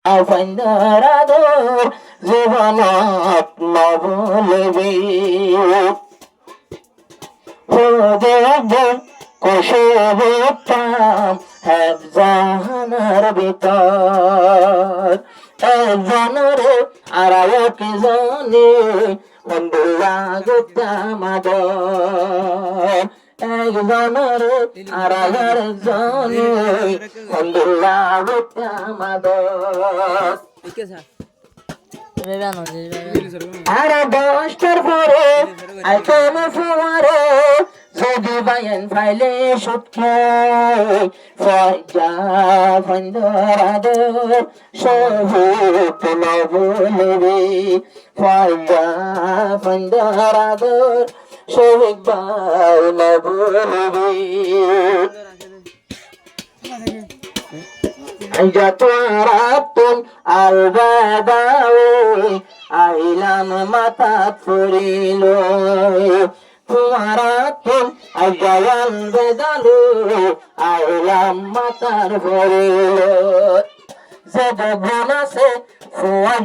আফাইন্দারাদর জীবনত নবলবি দেখবে কুশবতাম হেফজাহানার ভিতর একজনরে আর একজনে বন্ধুরা গুদামাদর একজনরে আর একজনে বন্ধুরা গুদামাদর আর 10টার পরে আইটেম ফুয়ারে যদি বাইন ফাইলে সটকে ফয়জা ফন্দরাদর সবুত নবলবি ফয়জা ফন্দরাদর সবিক বাই নবলবি যত রাতুন আর বাদাও আইলাম মাথাত পড়িল তোমারা তুম আগায়ান বেদালো আইলাম মাথার পড়িল যে গুণ আছে ফুয়া